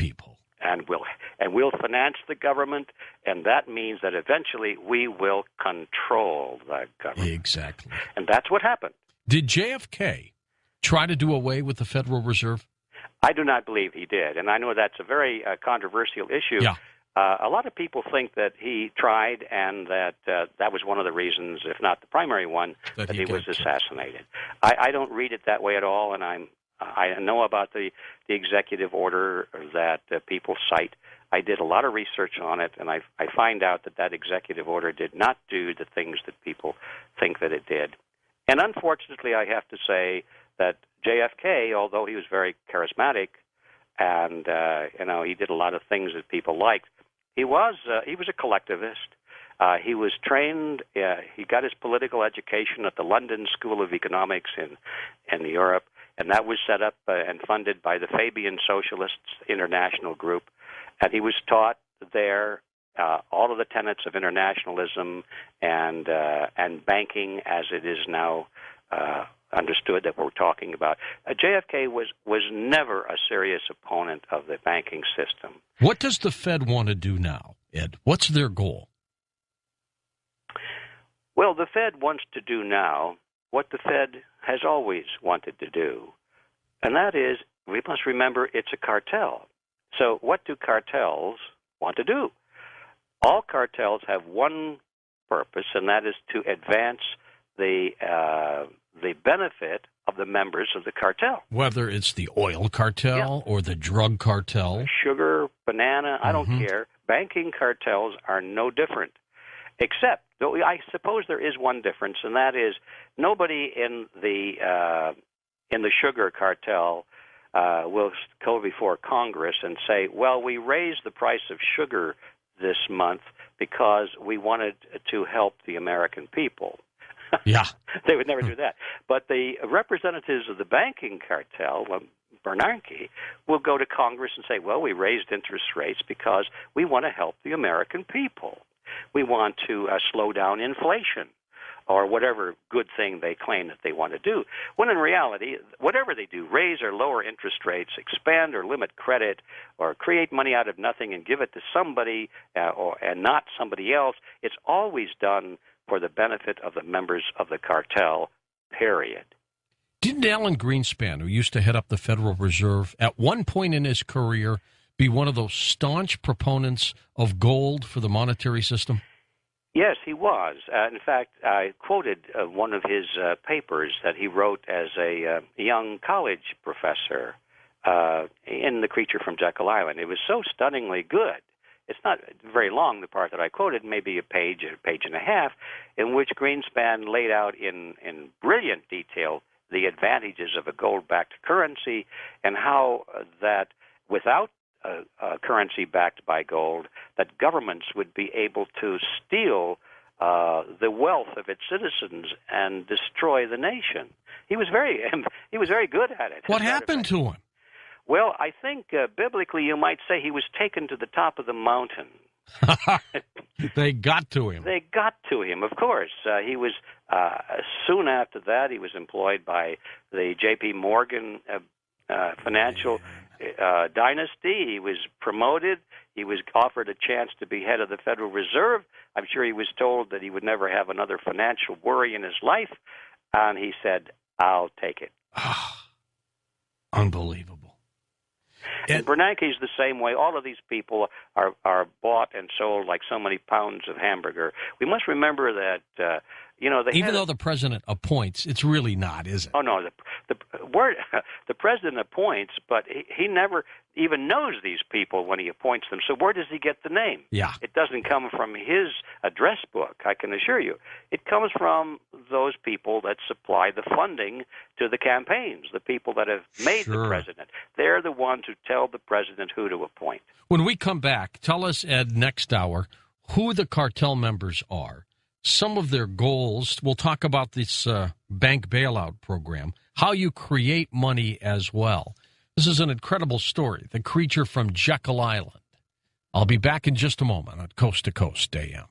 people. And we'll finance the government, and that means that eventually we will control the government. Exactly. And that's what happened. Did JFK try to do away with the Federal Reserve? I do not believe he did, and I know that's a very controversial issue. Yeah. A lot of people think that he tried, and that that was one of the reasons, if not the primary one, that he was assassinated. I don't read it that way at all, and I know about the executive order that people cite. I did a lot of research on it, and I find out that executive order did not do the things that people think that it did. And unfortunately, I have to say that JFK, although he was very charismatic and he did a lot of things that people liked, he was a collectivist. He was trained. He got his political education at the London School of Economics in Europe, and that was set up and funded by the Fabian Socialists International Group. And he was taught there all of the tenets of internationalism and banking as it is now understood that we're talking about. JFK was never a serious opponent of the banking system. What does the Fed want to do now, Ed? What's their goal? Well, the Fed wants to do now what the Fed has always wanted to do, and that is, we must remember, it's a cartel. So what do cartels want to do? All cartels have one purpose, and that is to advance the benefit of the members of the cartel. Whether it's the oil cartel or the drug cartel. Sugar, banana, I don't care. Banking cartels are no different. Except, though, I suppose there is one difference, and that is nobody in the sugar cartel will go before Congress and say, well, we raised the price of sugar this month because we wanted to help the American people. Yeah. They would never do that. But the representatives of the banking cartel, Bernanke, will go to Congress and say, well, we raised interest rates because we want to help the American people. We want to slow down inflation, or whatever good thing they claim that they want to do. When in reality, whatever they do, raise or lower interest rates, expand or limit credit, or create money out of nothing and give it to somebody and not somebody else, it's always done for the benefit of the members of the cartel, period. Didn't Alan Greenspan, who used to head up the Federal Reserve, at one point in his career be one of those staunch proponents of gold for the monetary system? Yes, he was. In fact, I quoted one of his papers that he wrote as a young college professor in The Creature from Jekyll Island. It was so stunningly good. It's not very long, the part that I quoted, maybe a page and a half, in which Greenspan laid out in brilliant detail the advantages of a gold-backed currency and how that without a currency backed by gold, that governments would be able to steal the wealth of its citizens and destroy the nation. He was very good at it. What happened to him? Well, I think biblically you might say he was taken to the top of the mountain. They got to him. They got to him, of course. He was soon after that. He was employed by the J.P. Morgan financial dynasty. He was promoted. He was offered a chance to be head of the Federal Reserve. I'm sure he was told that he would never have another financial worry in his life, and he said, "I'll take it." Unbelievable. And Bernanke's the same way. All of these people are bought and sold like so many pounds of hamburger. We must remember that, even though the president appoints, it's really not, is it? Oh, no. The president appoints, but he never even knows these people when he appoints them. So where does he get the name? Yeah. It doesn't come from his address book, I can assure you. It comes from those people that supply the funding to the campaigns, the people that have made the president. They're the ones who tell the president who to appoint. When we come back, tell us, Ed, next hour, who the cartel members are, some of their goals. We'll talk about this bank bailout program, how you create money as well. This is an incredible story, The Creature from Jekyll Island. I'll be back in just a moment on Coast to Coast AM.